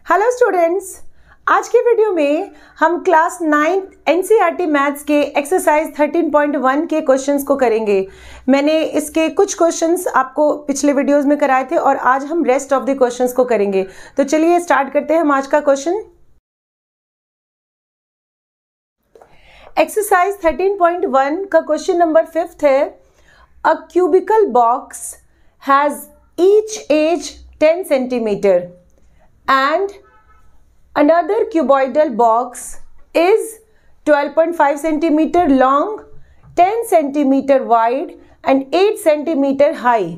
Hello students, आज के video में हम क्लास 9 एनसीईआरटी मैथ्स के एक्सरसाइज 13.1 के क्वेश्चंस को करेंगे। मैंने इसके कुछ क्वेश्चंस आपको पिछले वीडियोस में कराए थे और आज हम रेस्ट ऑफ द क्वेश्चंस को करेंगे। तो चलिए स्टार्ट करते हैं हम आज का क्वेश्चन। एक्सरसाइज 13.1 का क्वेश्चन नंबर 5 है, a cubical box has each edge 10 centimetre and another cuboidal box is 12.5 centimeter long, 10 centimeter wide and 8 centimeter high.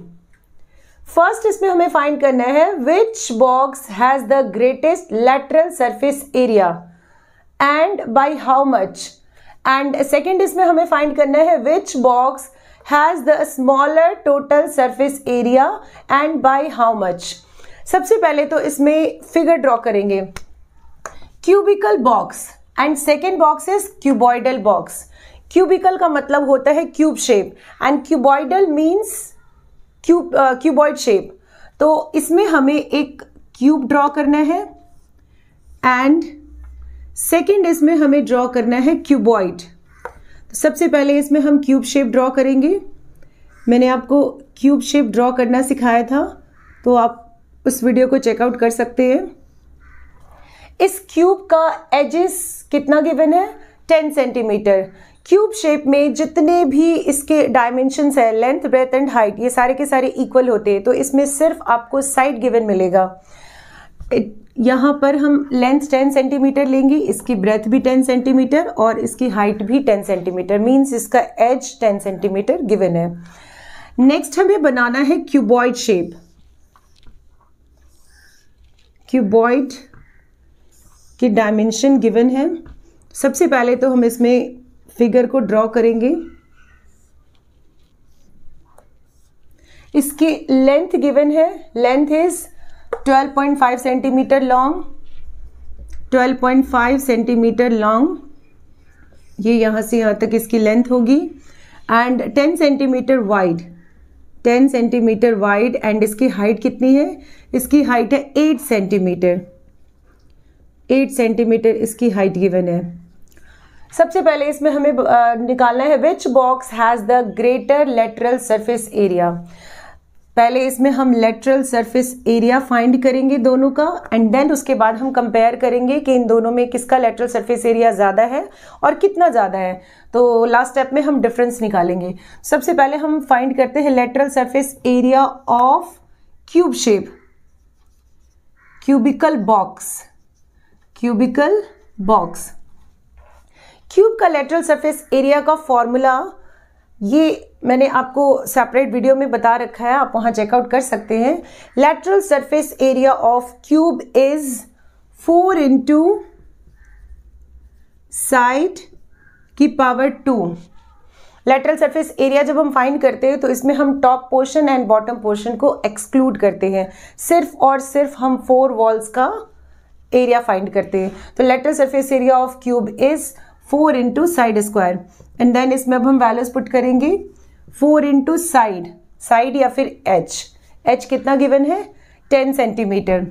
First इसमें हमें फाइंड करना है which box has the greatest lateral surface area and by how much. And second इसमें हमें find करना है which box has the smaller total surface area and by how much. सबसे पहले तो इसमें फिगर ड्रॉ करेंगे, cubical box and second box is cuboidal box. Cubical का मतलब होता है cube shape and cuboidal means cuboid shape. तो इसमें हमें एक क्यूब ड्रॉ करना है एंड सेकेंड इसमें हमें ड्रॉ करना है क्यूबॉइड। तो सबसे पहले इसमें हम क्यूब शेप ड्रॉ करेंगे। मैंने आपको क्यूब शेप ड्रॉ करना सिखाया था, तो आप उस वीडियो को चेकआउट कर सकते हैं। इस क्यूब का एजेस कितना गिवन है, 10 सेंटीमीटर। क्यूब शेप में जितने भी इसके डायमेंशंस है, लेंथ, ब्रेथ एंड हाइट, ये सारे के सारे इक्वल होते हैं। तो इसमें सिर्फ आपको साइड गिवन मिलेगा। यहाँ पर हम लेंथ 10 सेंटीमीटर लेंगे, इसकी ब्रेथ भी 10 सेंटीमीटर और इसकी हाइट भी 10 सेंटीमीटर, मीन्स इसका एज 10 सेंटीमीटर गिवन है। नेक्स्ट हमें बनाना है क्यूबॉइड शेप। क्यूबॉइड की डायमेंशन गिवन है। सबसे पहले तो हम इसमें फिगर को ड्रॉ करेंगे। इसकी लेंथ गिवन है, length is 12.5 centimetre long, 12.5 centimetre long, ये यहाँ से यहाँ तक इसकी लेंथ होगी and 10 centimetre wide, 10 centimetre wide and इसकी हाइट कितनी है, इसकी हाइट है 8 सेंटीमीटर, 8 सेंटीमीटर इसकी हाइट गिवन है। सबसे पहले इसमें हमें निकालना है which box has the greater lateral surface area. पहले इसमें हम लेटरल सरफेस एरिया फाइंड करेंगे दोनों का एंड देन उसके बाद हम कंपेयर करेंगे कि इन दोनों में किसका लेटरल सरफेस एरिया ज़्यादा है और कितना ज़्यादा है। तो लास्ट स्टेप में हम डिफरेंस निकालेंगे। सबसे पहले हम फाइंड करते हैं lateral surface area of cube shape, cubical box, cubical box. Cube का लेटरल सरफेस एरिया का फॉर्मूला ये मैंने आपको सेपरेट वीडियो में बता रखा है, आप वहां चेकआउट कर सकते हैं। Lateral surface area of cube is 4 into side की पावर 2। लेटरल सरफेस एरिया जब हम फाइंड करते हैं तो इसमें हम top portion and bottom portion को एक्सक्लूड करते हैं, सिर्फ और सिर्फ हम 4 वॉल्स का एरिया फाइंड करते हैं। तो lateral surface area of cube is 4 into side square and then इसमें अब हम वैल्यूज पुट करेंगे। 4 इंटू साइड, साइड या फिर एच कितना गिवन है, 10 सेंटीमीटर।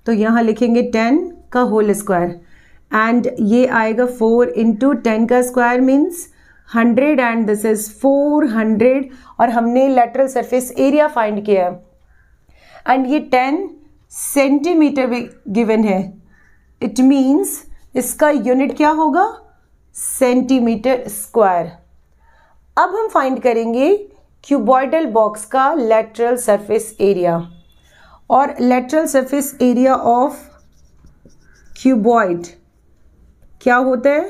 तो यहाँ लिखेंगे 10 का होल स्क्वायर एंड ये आएगा 4 इंटू 10 का square means 100 and this is 400 और हमने लेटरल सरफेस एरिया फाइंड किया एंड ये 10 सेंटीमीटर भी गिवन है। इट मीन्स इसका यूनिट क्या होगा, सेंटीमीटर स्क्वायर। अब हम फाइंड करेंगे क्यूबॉइडल बॉक्स का लेटरल सरफेस एरिया और lateral surface area of cuboid क्या होता है,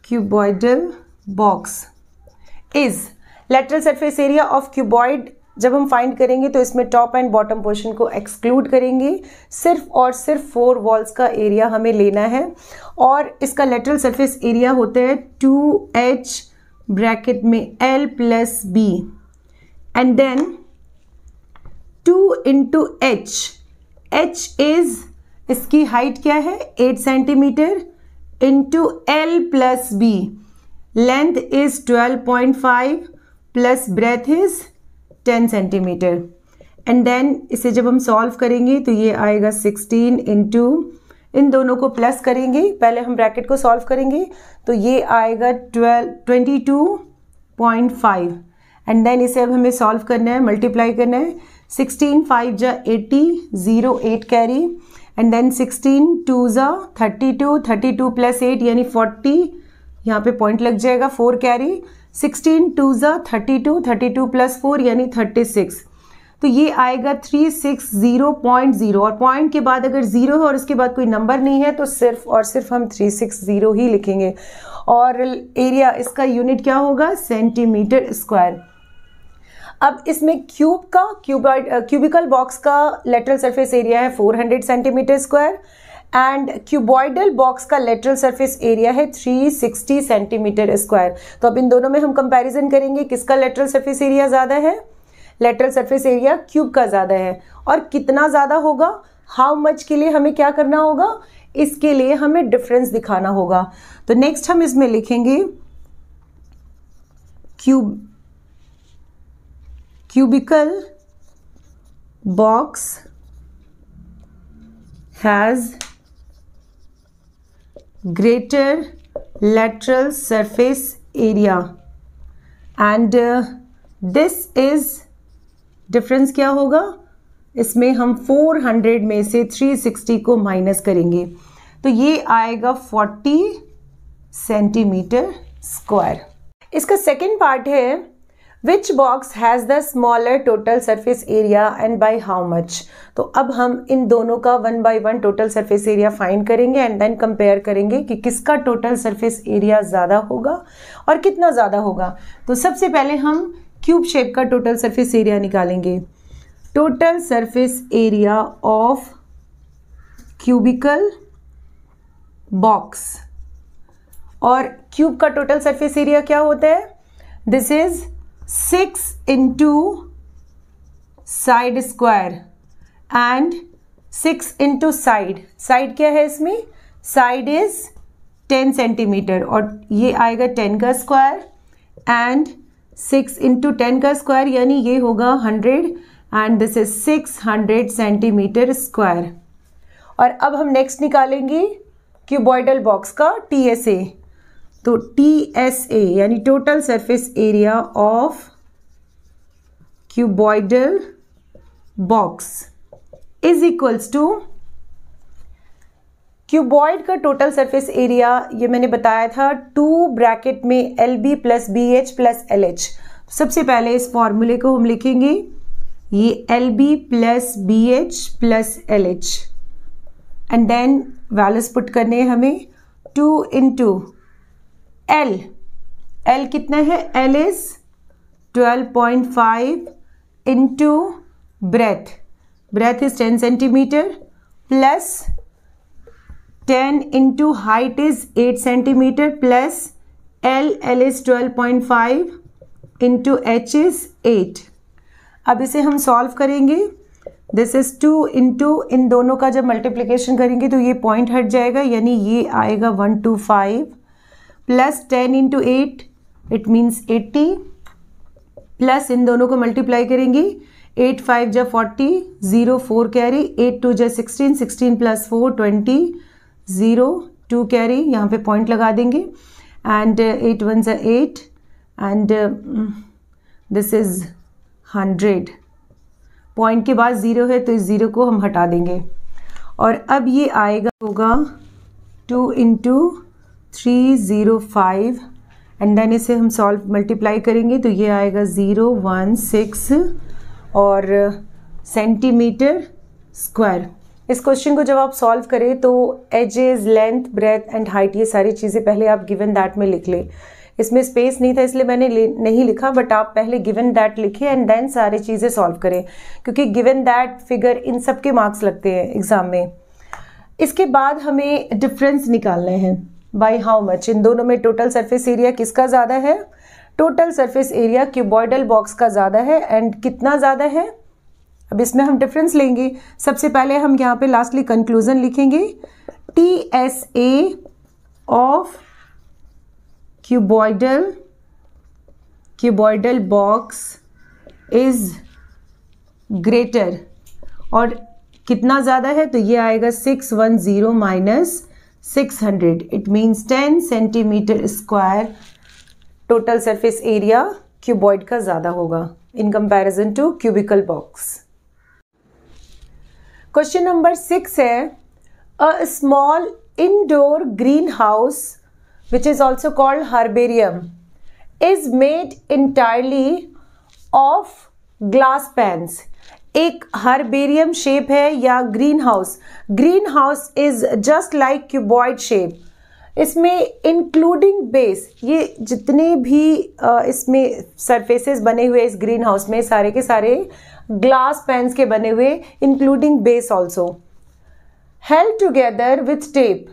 cuboidal box is lateral surface area of cuboid. जब हम फाइंड करेंगे तो इसमें टॉप एंड बॉटम पोर्शन को एक्सक्लूड करेंगे, सिर्फ और सिर्फ 4 वॉल्स का एरिया हमें लेना है और इसका लेटरल सरफेस एरिया होता है 2h ब्रैकेट में L plus B and then 2 into H is इसकी हाइट क्या है, 8 centimetre into L plus B, length is 12.5 plus breadth is 10 centimetre and then इसे जब हम सॉल्व करेंगे तो ये आएगा 16 इंटू, इन दोनों को प्लस करेंगे, पहले हम ब्रैकेट को सॉल्व करेंगे तो ये आएगा 22.5 एंड देन इसे अब हमें सॉल्व करना है, मल्टीप्लाई करना है। 16 5 जा 80, 0 8 कैरी एंड देन 16 2 जा 32, 32 प्लस 8 यानी 40, यहाँ पे पॉइंट लग जाएगा, 4 कैरी। 16 2 जा 32, 32 प्लस 4 यानी 36, तो ये आएगा 360.0 और पॉइंट के बाद अगर 0 है और उसके बाद कोई नंबर नहीं है तो सिर्फ और सिर्फ हम 360 ही लिखेंगे। और एरिया इसका यूनिट क्या होगा, सेंटीमीटर स्क्वायर। अब इसमें क्यूबिकल बॉक्स का लेटरल सरफेस एरिया है 400 centimetre square and cuboidal box का लेटरल सरफेस एरिया है 360 सेंटीमीटर स्क्वायर। तो अब इन दोनों में हम कंपैरिजन करेंगे, किसका लेटरल सरफेस एरिया ज़्यादा है, लेटरल सरफेस एरिया क्यूब का ज़्यादा है। और कितना ज़्यादा होगा, हाउ मच के लिए हमें क्या करना होगा, इसके लिए हमें डिफरेंस दिखाना होगा। तो नेक्स्ट हम इसमें लिखेंगे cubical box has greater lateral surface area and this is difference क्या होगा, इसमें हम 400 में से 360 को माइनस करेंगे तो ये आएगा 40 सेंटीमीटर स्क्वायर। इसका सेकेंड पार्ट है which box has the smaller total surface area and by how much. तो अब हम इन दोनों का 1 by 1 total surface area find करेंगे एंड देन कंपेयर करेंगे कि किसका टोटल सरफेस एरिया ज़्यादा होगा और कितना ज़्यादा होगा। तो सबसे पहले हम क्यूब शेप का टोटल सरफेस एरिया निकालेंगे। Total surface area of cubical box, और क्यूब का टोटल सरफेस एरिया क्या होता है, this is 6 into side square and 6 into side, side क्या है इसमें, साइड इज 10 सेंटीमीटर और ये आएगा 10 का स्क्वायर एंड 6 इंटू 10 का स्क्वायर यानी ये होगा 100 and this is 600 centimetre square. और अब हम नेक्स्ट निकालेंगे क्यूबॉइडल बॉक्स का TSA। तो TSA यानी total surface area of cuboidal box is equals to, cuboid का टोटल सरफेस एरिया ये मैंने बताया था 2 ब्रैकेट में LB plus BH plus LH। सबसे पहले इस फॉर्मूले को हम लिखेंगे, ये LB plus BH plus LH and then values put करने हैं हमें 2 इंटू L, L कितना है, L is 12.5 into breadth, breadth is 10 centimetre plus 10 into height is 8 centimetre plus L is 12.5 into H is 8। अब इसे हम सॉल्व करेंगे, this is 2 into, इन दोनों का जब मल्टीप्लिकेशन करेंगे तो ये पॉइंट हट जाएगा यानी ये आएगा 125 plus 10 into 8 it means 80 plus इन दोनों को मल्टीप्लाई करेंगे 8 5 जा 40, 0 4 कैरी, 8 2 जा 16, 16 प्लस 4 20, 0 2 कैरी, यहाँ पे पॉइंट लगा देंगे एंड 8 1 जा 8 एंड दिस इज 100, पॉइंट के बाद 0 है तो इस 0 को हम हटा देंगे और अब ये आएगा होगा 2 इंटू 305 एंड देन इसे हम सॉल्व मल्टीप्लाई करेंगे तो ये आएगा 016 और सेंटीमीटर स्क्वायर। इस क्वेश्चन को जब आप सॉल्व करें तो edges, length, breadth and height ये सारी चीज़ें पहले आप गिवन दैट में लिख लें। इसमें स्पेस नहीं था इसलिए मैंने नहीं लिखा, बट आप पहले गिवन दैट लिखे एंड देन सारी चीज़ें सॉल्व करें क्योंकि गिवन दैट फिगर इन सब के मार्क्स लगते हैं एग्जाम में। इसके बाद हमें डिफरेंस निकालने हैं बाय हाउ मच, इन दोनों में टोटल सरफेस एरिया किसका ज़्यादा है, total surface area cuboidal box का ज़्यादा है एंड कितना ज़्यादा है। अब इसमें हम डिफरेंस लेंगे, सबसे पहले हम यहाँ पे लास्टली कंक्लूजन लिखेंगे, TSA of cuboidal box is greater, और कितना ज़्यादा है तो ये आएगा 610 minus 600, it means 10 centimetre square total surface area cuboid का ज़्यादा होगा in comparison to cubical box. Question number 6 है, a small indoor greenhouse which is also called herbarium is made entirely of glass pans। एक herbarium shape है या green house is just like cuboid shape, इसमें including base, ये जितने भी इसमें surfaces बने हुए इस ग्रीन हाउस में सारे के सारे ग्लास पैन्स के बने हुए, including base also, held together with tape.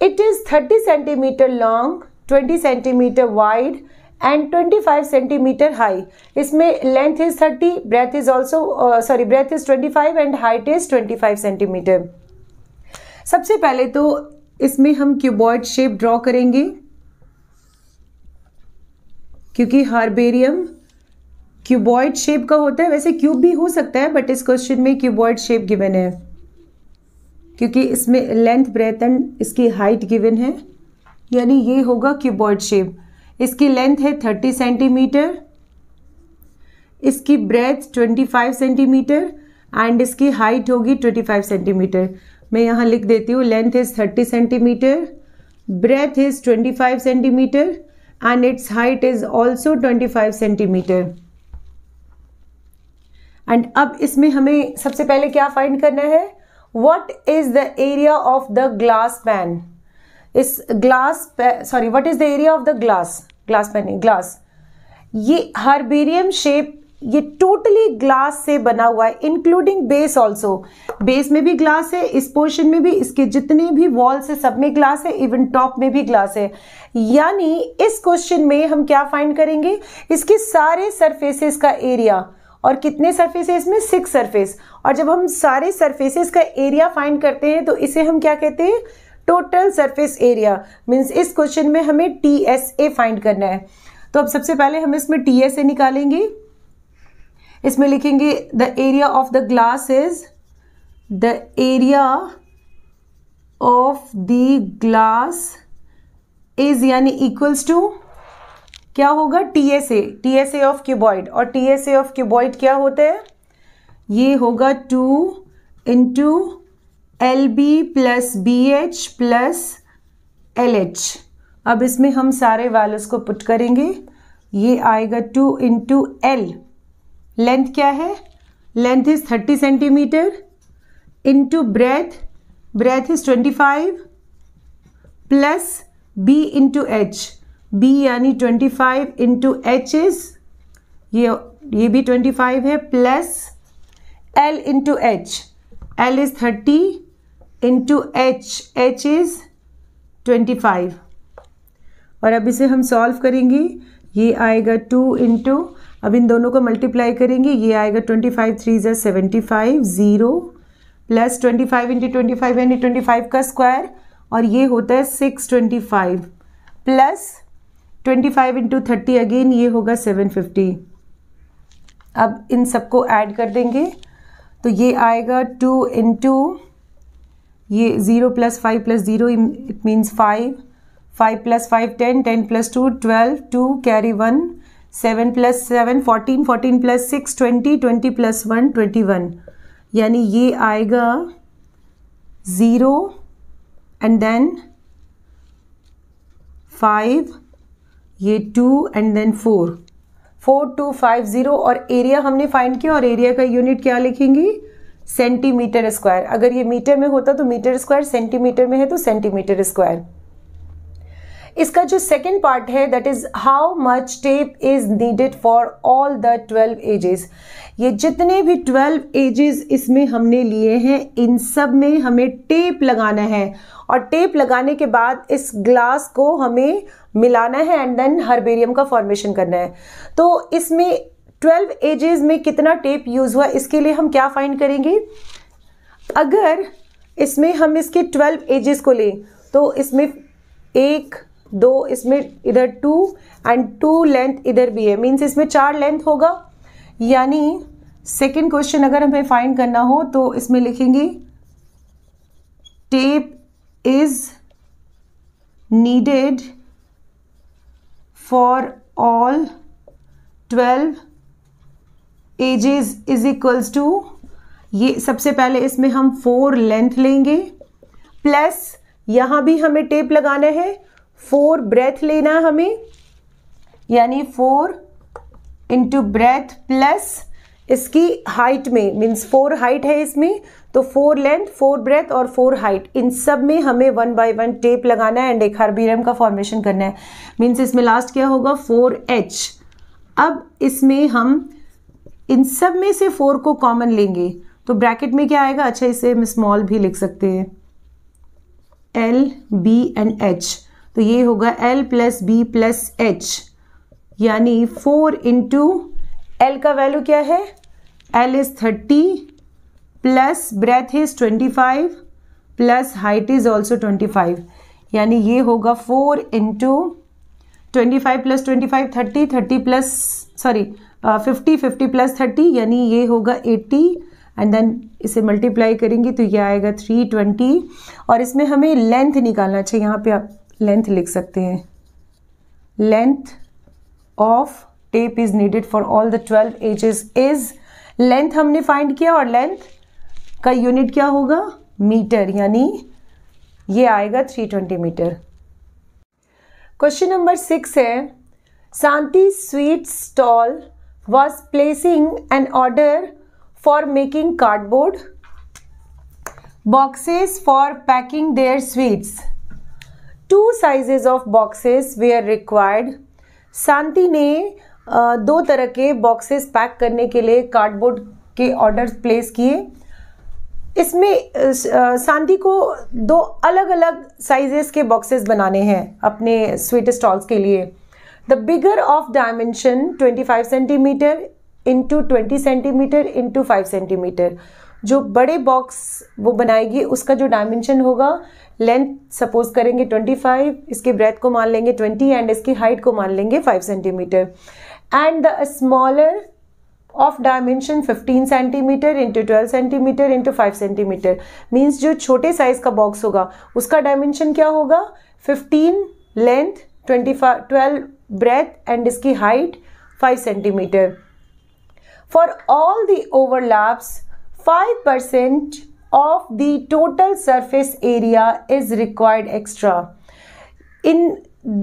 It is 30 centimeter long, 20 centimeter wide and 25 centimeter high. इसमें length is 30, breadth is also breadth is 25 and height is 25 centimeter. सबसे पहले तो इसमें हम क्यूबॉइड शेप ड्रॉ करेंगे क्योंकि हार्बेरियम क्यूबॉइड शेप का होता है, वैसे क्यूब भी हो सकता है बट इस क्वेश्चन में क्यूबॉइड शेप गिवन है क्योंकि इसमें लेंथ ब्रेथ एंड इसकी हाइट गिवन है, यानी ये होगा क्यूबॉइड शेप। इसकी लेंथ है 30 सेंटीमीटर, इसकी ब्रेथ 25 सेंटीमीटर एंड इसकी हाइट होगी 25 सेंटीमीटर। मैं यहाँ लिख देती हूँ, length is 30 centimetre, breadth is 25 centimetre and it's height is also 25 centimetre. And अब इसमें हमें सबसे पहले क्या फाइंड करना है, what is the area of the glass pan? इस what is the area of the glass pan? ये हर्बेरियम शेप ये टोटली ग्लास से बना हुआ है, इंक्लूडिंग बेस ऑल्सो। बेस में भी ग्लास है, इस पोर्शन में भी, इसके जितने भी वॉल्स है सब में ग्लास है, इवन टॉप में भी ग्लास है। यानी इस क्वेश्चन में हम क्या फाइंड करेंगे, इसके सारे सरफेसेस का एरिया, और कितने सरफेस है इसमें, 6 सरफेस। और जब हम सारे सरफेसेस का एरिया फाइंड करते हैं तो इसे हम क्या कहते हैं, टोटल सरफेस एरिया। मींस इस क्वेश्चन में हमें TSA फाइंड करना है। तो अब सबसे पहले हम इसमें TSA निकालेंगे। इसमें लिखेंगे the area of the glass is, the area of the glass is यानी इक्वल्स टू क्या होगा, TSA ऑफ क्यूबॉइड। और TSA ऑफ क्यूबॉइड क्या होता है, ये होगा 2 into LB plus BH plus LH। अब इसमें हम सारे वैल्यूज को पुट करेंगे, ये आएगा 2 इंटू L। लेंथ क्या है, length is 30 centimetre into breadth is 25 plus B into H, B यानी 25 इंटू H इज ये भी 25 है, plus L into H, L is 30 into H is 25। और अब इसे हम सॉल्व करेंगे, ये आएगा 2 इंटू, अब इन दोनों को मल्टीप्लाई करेंगे, ये आएगा 25 3 ज़ा 75 0 प्लस 25 इंटू 25 यानी 25 का स्क्वायर, और ये होता है 625 प्लस 25 इंटू 30 अगेन ये होगा 750। अब इन सबको ऐड कर देंगे तो ये आएगा 2 इंटू ये 0 plus 5 plus 0 it means 5 plus 5 10 10 plus 2 12 2 carry 1 7 plus 7 14 14 plus 6 20 20 plus 1 21, यानी ये आएगा 0 एंड देन 5 ये 2 एंड देन 4250। और एरिया हमने फाइंड किया और एरिया का यूनिट क्या लिखेंगे, सेंटीमीटर स्क्वायर। अगर ये मीटर में होता तो मीटर स्क्वायर, सेंटीमीटर में है तो सेंटीमीटर स्क्वायर। इसका जो सेकेंड पार्ट है that is how much tape is needed for all the 12 edges. ये जितने भी 12 एजेस इसमें हमने लिए हैं इन सब में हमें टेप लगाना है, और टेप लगाने के बाद इस ग्लास को हमें मिलाना है एंड देन हर्बेरियम का फॉर्मेशन करना है। तो इसमें 12 एजेस में कितना टेप यूज हुआ, इसके लिए हम क्या फाइंड करेंगे, अगर इसमें हम इसके 12 एजेस को लें तो इसमें 1 2 इसमें इधर 2 एंड 2 लेंथ इधर भी है, मीन्स इसमें 4 लेंथ होगा, यानी सेकेंड क्वेश्चन अगर हमें फाइंड करना हो तो इसमें लिखेंगे tape is needed for all 12 edges is equals to, ये सबसे पहले इसमें हम 4 लेंथ लेंगे, प्लस यहाँ भी हमें टेप लगाना है, 4 ब्रेथ लेना है हमें, यानी 4 इंटू ब्रेथ प्लस इसकी हाइट में, मीन्स 4 हाइट है इसमें, तो 4 लेंथ, 4 ब्रेथ और 4 हाइट, इन सब में हमें 1 बाय 1 टेप लगाना है एंड एक हर्बियम का फॉर्मेशन करना है। मीन्स इसमें लास्ट क्या होगा 4H। अब इसमें हम इन सब में से 4 को कॉमन लेंगे तो ब्रैकेट में क्या आएगा, अच्छा इसे हम स्मॉल भी लिख सकते हैं, L B एंड H, तो ये होगा L plus B plus H, यानी 4 इंटू L का वैल्यू क्या है, L is 30 plus breadth is 25 plus height is also 25, यानी ये होगा 4 इंटू 25 प्लस 25 30, 30 प्लस 50 प्लस 30, यानी ये होगा 80 एंड देन इसे मल्टीप्लाई करेंगे तो ये आएगा 320। और इसमें हमें लेंथ निकालना चाहिए, यहाँ पे आप लेंथ लिख सकते हैं, length of tape is needed for all the 12 edges is, length हमने फाइंड किया और लेंथ का यूनिट क्या होगा मीटर, यानी ये आएगा 320 मीटर। क्वेश्चन नंबर 6 है, Shanti sweet stall was placing an order for making cardboard boxes for packing their sweets. 2 sizes of boxes were required. शांति ने 2 तरह के बॉक्सेस पैक करने के लिए कार्डबोर्ड के ऑर्डर प्लेस किए। इसमें शांति को 2 अलग अलग साइजेस के बॉक्सेस बनाने हैं अपने स्वीट स्टॉल्स के लिए। The bigger of dimension 25 centimeter into 20 centimeter into 5 centimeter, जो बड़े बॉक्स वो बनाएगी उसका जो डायमेंशन होगा, लेंथ सपोज करेंगे 25, इसके ब्रेथ को मान लेंगे 20 एंड इसकी हाइट को मान लेंगे 5 centimetre, and the smaller of dimension 15 centimetre into 12 centimetre into 5 centimetre, means जो छोटे साइज का बॉक्स होगा उसका डायमेंशन क्या होगा 15 लेंथ 12 breadth and इसकी height 5 centimeter. For all the overlaps, 5% of the total surface area is required extra. इन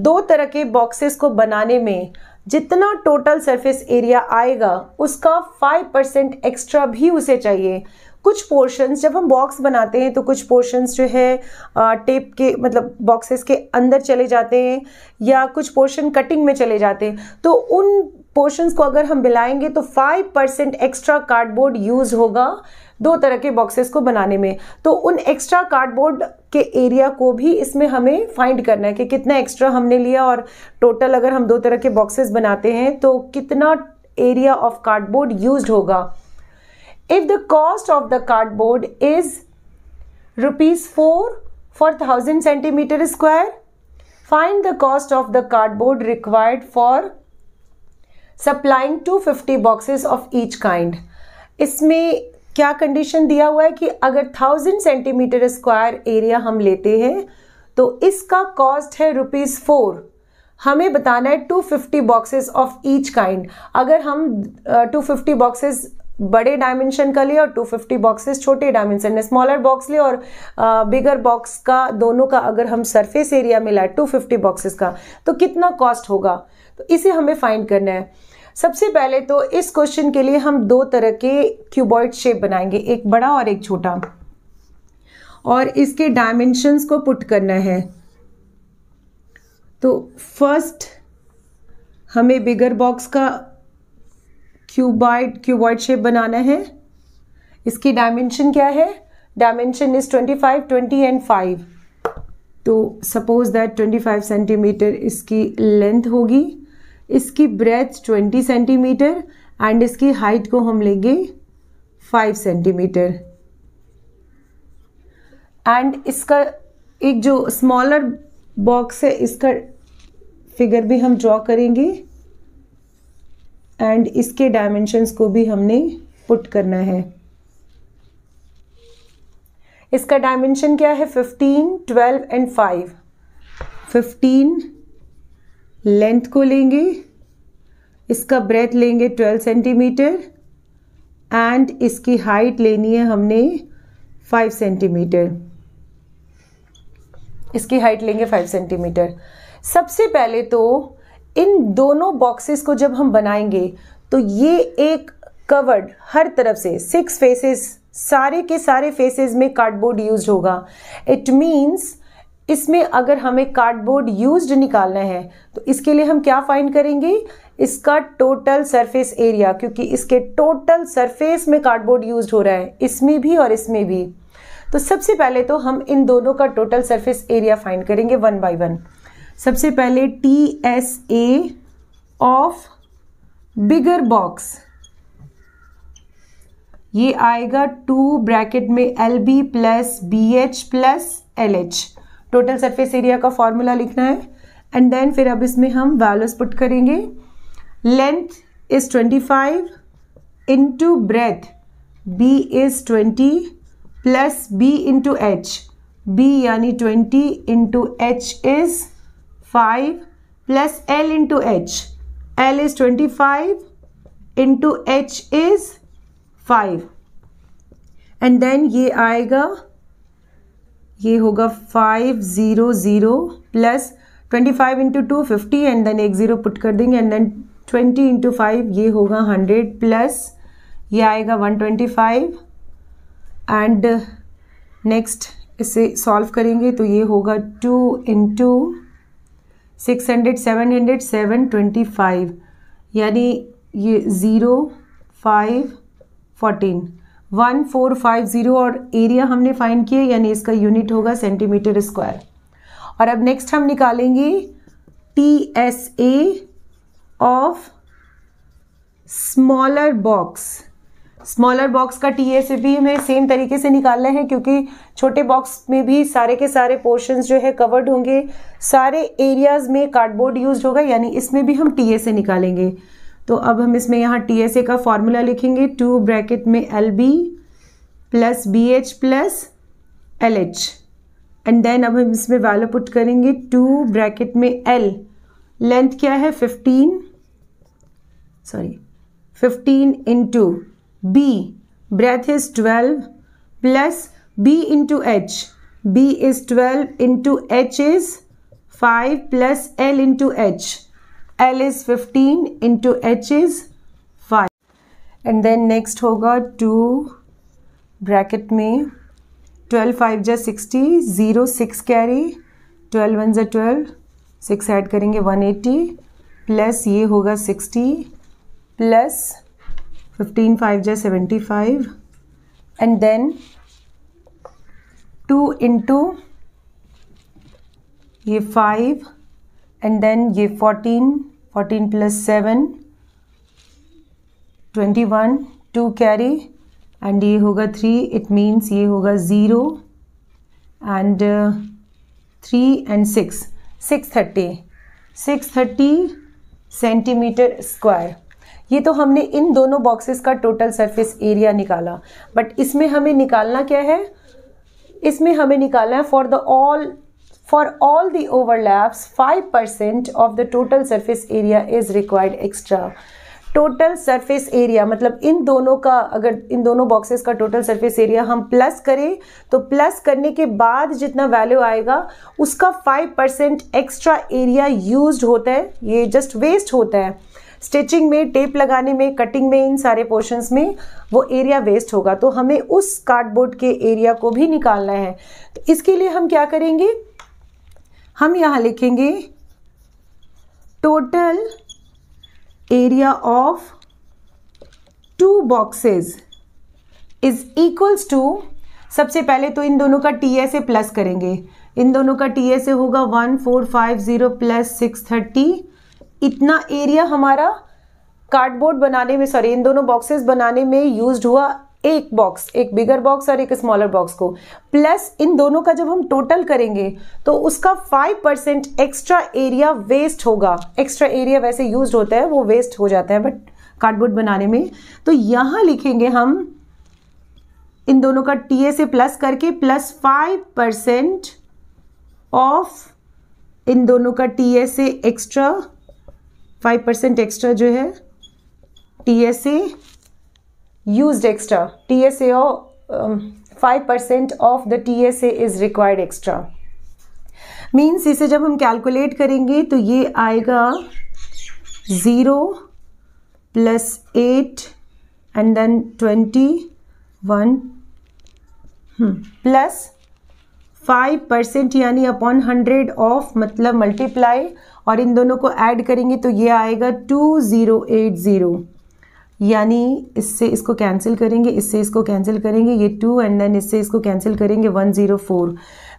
2 तरह के बॉक्सेस को बनाने में जितना टोटल सरफेस एरिया आएगा उसका 5% एक्स्ट्रा भी उसे चाहिए। कुछ पोर्शंस जब हम बॉक्स बनाते हैं तो कुछ पोर्शंस जो है टेप के मतलब बॉक्सेस के अंदर चले जाते हैं या कुछ पोर्शन कटिंग में चले जाते हैं, तो उन पोर्शंस को अगर हम मिलाएंगे तो 5% एक्स्ट्रा कार्डबोर्ड यूज होगा 2 तरह के बॉक्सेस को बनाने में। तो उन एक्स्ट्रा कार्डबोर्ड के एरिया को भी इसमें हमें फाइंड करना है कि कितना एक्स्ट्रा हमने लिया और टोटल अगर हम 2 तरह के बॉक्सेस बनाते हैं तो कितना एरिया ऑफ कार्डबोर्ड यूज्ड होगा। If the cost of the cardboard is ₹4 for 1000 centimeter square, find the cost of the cardboard required for supplying 250 boxes of each kind. इसमें क्या कंडीशन दिया हुआ है कि अगर 1000 सेंटीमीटर स्क्वायर एरिया हम लेते हैं तो इसका कॉस्ट है ₹4, हमें बताना है 250 बॉक्सेस ऑफ ईच काइंड। अगर हम 250 बॉक्सेस बड़े डायमेंशन का लिए और 250 बॉक्सेस छोटे डायमेंशन में, स्मॉलर बॉक्स लिए और बिगर बॉक्स का, दोनों का अगर हम सरफेस एरिया मिला 250 बॉक्सेस का तो कितना कॉस्ट होगा, तो इसे हमें फाइंड करना है। सबसे पहले तो इस क्वेश्चन के लिए हम 2 तरह के क्यूबॉइड शेप बनाएंगे, एक बड़ा और एक छोटा, और इसके डायमेंशंस को पुट करना है। तो फर्स्ट हमें बिगर बॉक्स का क्यूबॉइड शेप बनाना है। इसकी डायमेंशन क्या है, डायमेंशन इज 25, 20 एंड 5। तो सपोज दैट 25 सेंटीमीटर इसकी लेंथ होगी, इसकी ब्रेथ 20 सेंटीमीटर एंड इसकी हाइट को हम लेंगे 5 सेंटीमीटर। एंड इसका एक जो स्मॉलर बॉक्स है इसका फिगर भी हम ड्रॉ करेंगे एंड इसके डायमेंशंस को भी हमने पुट करना है। इसका डायमेंशन क्या है? 15, 12 एंड 5। 15 लेंथ को लेंगे, इसका ब्रेथ लेंगे 12 सेंटीमीटर एंड इसकी हाइट लेनी है हमने 5 सेंटीमीटर। इसकी हाइट लेंगे 5 सेंटीमीटर। सबसे पहले तो इन दोनों बॉक्सेस को जब हम बनाएंगे तो ये एक कवर्ड हर तरफ से 6 फेसेस, सारे के सारे फेसेस में कार्डबोर्ड यूज्ड होगा। इट मीन्स इसमें अगर हमें कार्डबोर्ड यूज्ड निकालना है तो इसके लिए हम क्या फाइंड करेंगे? इसका टोटल सरफेस एरिया, क्योंकि इसके टोटल सरफेस में कार्डबोर्ड यूज्ड हो रहा है, इसमें भी और इसमें भी। तो सबसे पहले तो हम इन दोनों का टोटल सरफेस एरिया फाइंड करेंगे वन बाय वन। सबसे पहले TSA ऑफ बिगर बॉक्स, ये आएगा 2 ब्रैकेट में LB plus BH plus LH। Total surface area का फॉर्मूला लिखना है एंड देन फिर अब इसमें हम वैल्यूज पुट करेंगे। Length is 25 into breadth B is 20 plus B into H, B यानी 20 into H is 5 plus L into H, L is 25 into H is 5 and then ये आएगा, ये होगा 500 प्लस 25 इंटू 2 50 एंड देन एक 0 put कर देंगे and then 20 into 5 ये होगा 100 प्लस ये आएगा 125 एंड नेक्स्ट इसे सॉल्व करेंगे तो ये होगा 2 इंटू 600 700 725 यानी ये 0 5 14 1450 और एरिया हमने फाइंड किया यानी इसका यूनिट होगा सेंटीमीटर स्क्वायर। और अब नेक्स्ट हम निकालेंगे TSA of smaller box. Smaller box का TSA भी हमें सेम तरीके से निकालना है क्योंकि छोटे बॉक्स में भी सारे के सारे पोर्शंस जो है कवर्ड होंगे, सारे एरियाज में कार्डबोर्ड यूज होगा, यानी इसमें भी हम TSA निकालेंगे। तो अब हम इसमें यहाँ TSA का फॉर्मूला लिखेंगे 2 ब्रैकेट में LB plus BH plus LH and then अब हम इसमें वैल्यू पुट करेंगे 2 ब्रैकेट में L, लेंथ क्या है 15 into B, breadth is 12 plus B into H, B is 12 into H is 5 plus L into H, L is 15 into H is 5 and then next होगा 2 bracket में 12 5 जा 60 0 6 carry 12 1 जा 12 6 add करेंगे 180 plus ये होगा 60 plus 15 5 जा 75 and then 2 into ये 5 and then ये 14 प्लस 7 21 2 कैरी एंड ये होगा 3, इट मीन्स ये होगा 0 एंड 3 एंड 630 सेंटीमीटर स्क्वायर। ये तो हमने इन दोनों बॉक्सेस का टोटल सरफेस एरिया निकाला, बट इसमें हमें निकालना क्या है? इसमें हमें निकालना है For all the overlaps, 5% of the total surface area is required extra. Total surface area मतलब इन दोनों का, अगर इन दोनों बॉक्सेस का टोटल सरफेस एरिया हम प्लस करें तो प्लस करने के बाद जितना वैल्यू आएगा उसका 5% एक्स्ट्रा एरिया यूज्ड होता है, ये जस्ट वेस्ट होता है। स्टिचिंग में, टेप लगाने में, कटिंग में, इन सारे पोर्शंस में वो एरिया वेस्ट होगा, तो हमें उस कार्डबोर्ड के एरिया को भी निकालना है। तो इसके लिए हम क्या करेंगे? हम यहाँ लिखेंगे total area of 2 boxes is equals to, सबसे पहले तो इन दोनों का TSA प्लस करेंगे, इन दोनों का TSA होगा 1450 प्लस 630, इतना एरिया हमारा कार्डबोर्ड बनाने में, इन दोनों बॉक्सेस बनाने में यूज्ड हुआ, एक बॉक्स, एक बिगर बॉक्स और एक स्मॉलर बॉक्स को, प्लस इन दोनों का जब हम टोटल करेंगे तो उसका 5% एक्स्ट्रा एरिया वेस्ट होगा। एक्स्ट्रा एरिया वैसे यूज्ड होता है, वो वेस्ट हो जाता है, बट कार्डबोर्ड बनाने में। तो यहाँ लिखेंगे हम इन दोनों का TSA प्लस करके प्लस 5% ऑफ इन दोनों का TSA एक्स्ट्रा, 5% एक्स्ट्रा जो है TSA यूज्ड एक्स्ट्रा, TSA और 5% of the TSA is required extra. Means इसे जब हम कैलकुलेट करेंगे तो ये आएगा 0 प्लस 8 एंड देन 21 प्लस 5% यानी अपॉन 100 ऑफ मतलब मल्टीप्लाई, और इन दोनों को ऐड करेंगे तो ये आएगा 2080, यानी इससे इसको कैंसिल करेंगे, इससे इसको कैंसिल करेंगे, ये 2 एंड देन इससे इसको कैंसिल करेंगे 104।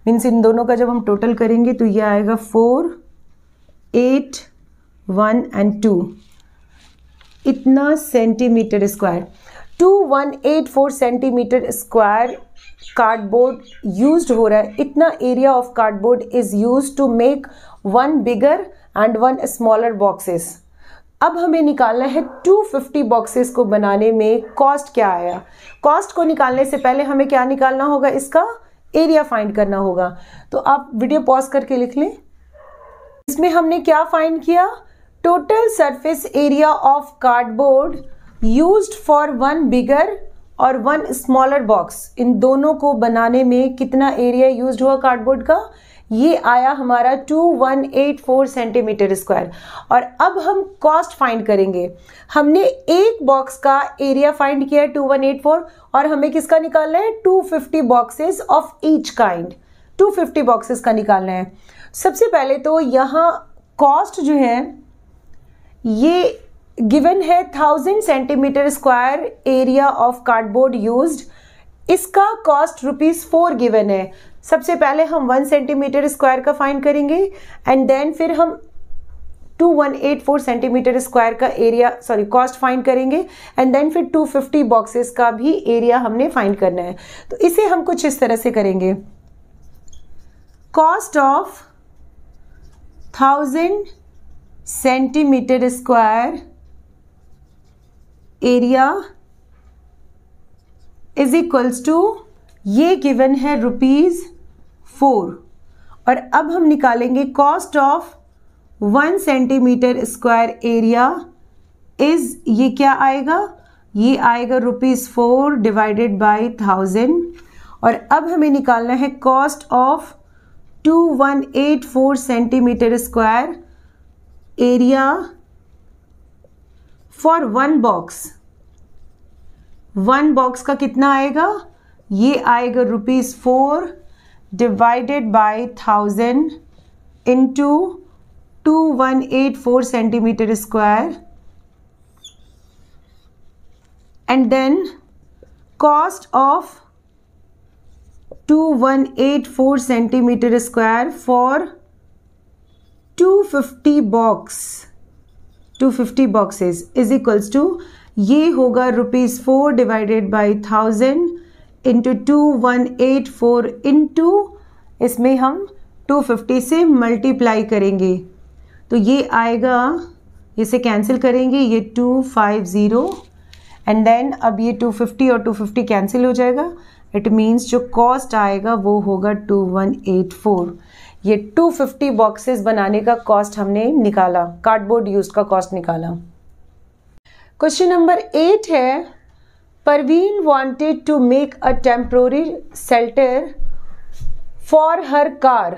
मीन्स इन दोनों का जब हम टोटल करेंगे तो ये आएगा 4, 8, 1 एंड 2, इतना centimetre square. 2184 centimetre square cardboard used हो रहा है। इतना area of cardboard is used to make 1 bigger and 1 smaller boxes. अब हमें निकालना है 250 बॉक्सेस को बनाने में कॉस्ट क्या आया। कॉस्ट को निकालने से पहले हमें क्या निकालना होगा, इसका एरिया फाइंड करना होगा। तो आप वीडियो पॉज करके लिख लें। इसमें हमने क्या फाइंड किया, total surface area of cardboard used for 1 बिगर और 1 स्मॉलर बॉक्स। इन दोनों को बनाने में कितना एरिया यूज्ड हुआ कार्डबोर्ड का, ये आया हमारा 2184 सेंटीमीटर स्क्वायर। और अब हम कॉस्ट फाइंड करेंगे। हमने एक बॉक्स का एरिया फाइंड किया 2184, और हमें किसका निकालना है, 250 boxes of each kind, 250 boxes का निकालना है। सबसे पहले तो यहाँ कॉस्ट जो है ये गिवन है 1000 centimetre square area of cardboard used, इसका कॉस्ट ₹4 गिवन है। सबसे पहले हम 1 सेंटीमीटर स्क्वायर का फाइंड करेंगे एंड देन फिर हम 2184 सेंटीमीटर स्क्वायर का एरिया कॉस्ट फाइंड करेंगे एंड देन फिर 250 बॉक्सेस का भी एरिया हमने फाइंड करना है। तो इसे हम कुछ इस तरह से करेंगे, cost of 1000 centimetre square area is equals to, ये गिवन है ₹4, और अब हम निकालेंगे cost of 1 centimetre square area is, ये क्या आएगा, ये आएगा ₹4 डिवाइडेड बाय 1000। और अब हमें निकालना है cost of 2184 centimetre square area for 1 box. 1 box का कितना आएगा, ये आएगा ₹4 divided by 1000 into 2184 centimetre square and then cost of 2184 centimetre square for 250 boxes is equals to, ये होगा ₹4 डिवाइडेड बाय 1000 इंटू 2184 इंटू, इसमें हम 250 से मल्टीप्लाई करेंगे तो ये आएगा, इसे कैंसिल करेंगे, ये 250 एंड देन अब ये 250 और 250 कैंसिल हो जाएगा। इट मीन्स जो कॉस्ट आएगा वो होगा 2184। ये 250 बॉक्सेस बनाने का कॉस्ट हमने निकाला, कार्डबोर्ड यूज का कॉस्ट निकाला। क्वेश्चन नंबर 8 है, Parveen wanted to make a temporary shelter for her car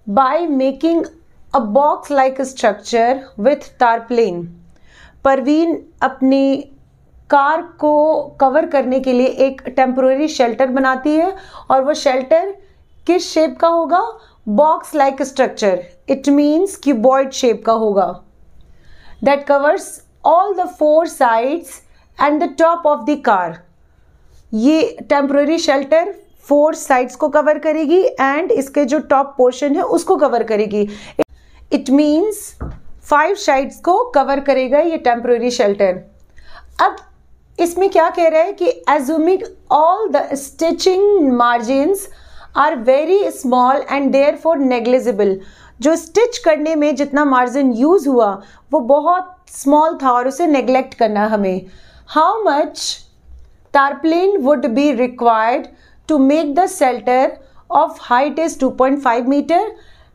by making a box like structure with tarpaulin. Parveen अपनी कार को कवर करने के लिए एक टेम्पोररी शेल्टर बनाती है और वो शेल्टर किस शेप का होगा, box like structure, it means cuboid shape का होगा, that covers all the 4 sides and the top of the car. ये टेम्पोररी शेल्टर 4 साइड्स को कवर करेगी एंड इसके जो टॉप पोर्शन है उसको कवर करेगी। इट मीन्स 5 साइड्स को कवर करेगा ये टेम्पोररी शेल्टर। अब इसमें क्या कह रहा है कि assuming all the stitching margins are very small and therefore negligible. जो स्टिच करने में जितना मार्जिन यूज हुआ वो बहुत स्मॉल था और उसे नेग्लेक्ट करना हमें. How much tarpaulin would be required to make the shelter of height is 2.5 meter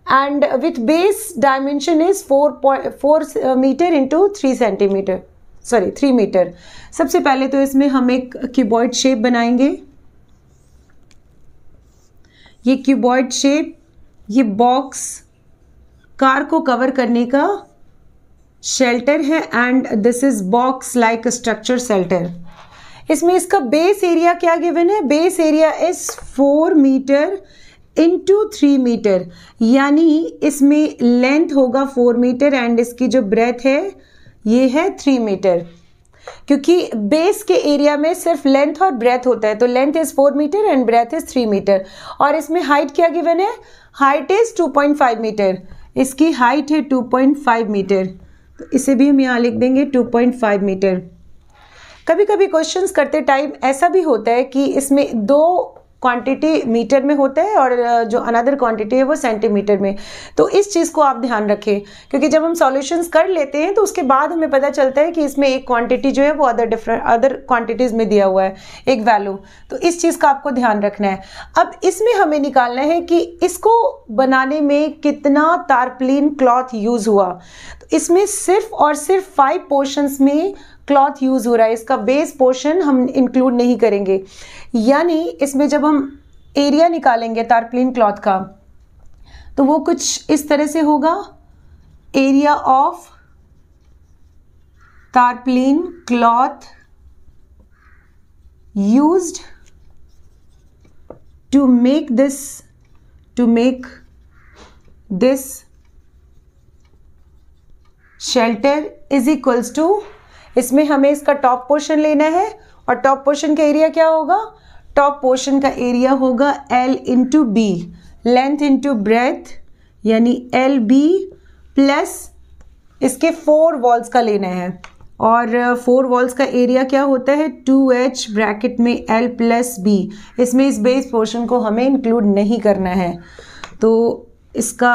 and with base dimension is 4 meter into 3 centimeter, sorry 3 meter. सबसे पहले तो इसमें हम एक क्यूबॉइड शेप बनाएंगे. ये क्यूबॉइड शेप, ये बॉक्स कार को कवर करने का शेल्टर है and this is box like structure shelter. इसमें इसका बेस एरिया क्या गिवन है? Base area is 4 metre into 3 metre, यानी इसमें लेंथ होगा 4 मीटर एंड इसकी जो ब्रेथ है ये है 3 मीटर. क्योंकि बेस के एरिया में सिर्फ लेंथ और ब्रेथ होता है, तो length is 4 metre and breadth is 3 metre. और इसमें हाइट क्या गिवन है? Height is 2.5 metre. इसकी हाइट है 2.5 मीटर, तो इसे भी हम यहाँ लिख देंगे 2.5 मीटर. कभी कभी क्वेश्चंस करते टाइम ऐसा भी होता है कि इसमें दो क्वांटिटी मीटर में होता है और जो अनदर क्वांटिटी है वो सेंटीमीटर में. तो इस चीज़ को आप ध्यान रखें, क्योंकि जब हम सॉल्यूशंस कर लेते हैं तो उसके बाद हमें पता चलता है कि इसमें एक क्वांटिटी जो है वो अदर क्वांटिटीज़ में दिया हुआ है एक वैल्यू. तो इस चीज़ का आपको ध्यान रखना है. अब इसमें हमें निकालना है कि इसको बनाने में कितना टारपलिन क्लॉथ यूज़ हुआ. तो इसमें सिर्फ और सिर्फ 5 पोर्शंस में क्लॉथ यूज़ हो रहा है. इसका बेस पोर्शन हम इंक्लूड नहीं करेंगे. यानी इसमें जब हम एरिया निकालेंगे टारपलिन क्लॉथ का तो वो कुछ इस तरह से होगा. Area of tarpaulin cloth used to make this shelter is equals to, इसमें हमें इसका टॉप पोर्शन लेना है और टॉप पोर्शन का एरिया क्या होगा? टॉप पोर्शन का एरिया होगा L into B, length into breadth, यानी LB प्लस इसके 4 वॉल्स का लेना है. और 4 वॉल्स का एरिया क्या होता है? 2H ब्रैकेट में L प्लस B. इसमें इस बेस पोर्शन को हमें इंक्लूड नहीं करना है. तो इसका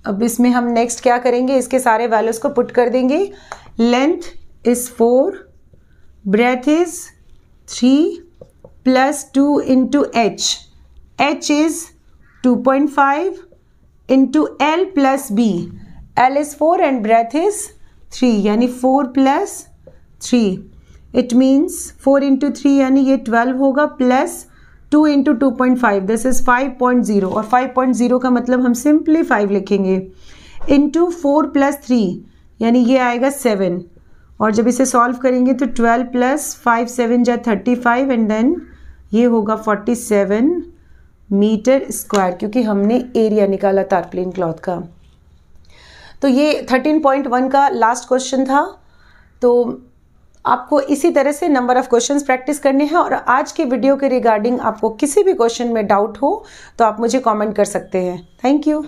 अब इसमें हम नेक्स्ट क्या करेंगे? इसके सारे वैल्यूज़ को पुट कर देंगे. Length is 4, breadth is 3 plus 2 into h. h is 2.5 into L plus B. L is 4 and breadth is 3, यानी 4 plus 3. It means 4 into 3 यानी ये 12 होगा plus 2 into 2.5. This is 5.0 और 5.0 का मतलब हम simply 5 लिखेंगे into 4 plus 3 यानी ये आएगा 7. और जब इसे सॉल्व करेंगे तो 12 प्लस 5 7 जा 35 एंड देन ये होगा 47 मीटर स्क्वायर, क्योंकि हमने एरिया निकाला टारपलिन क्लॉथ का. तो ये 13.1 का लास्ट क्वेश्चन था. तो आपको इसी तरह से नंबर ऑफ क्वेश्चंस प्रैक्टिस करने हैं. और आज के वीडियो के रिगार्डिंग आपको किसी भी क्वेश्चन में डाउट हो तो आप मुझे कमेंट कर सकते हैं. Thank you.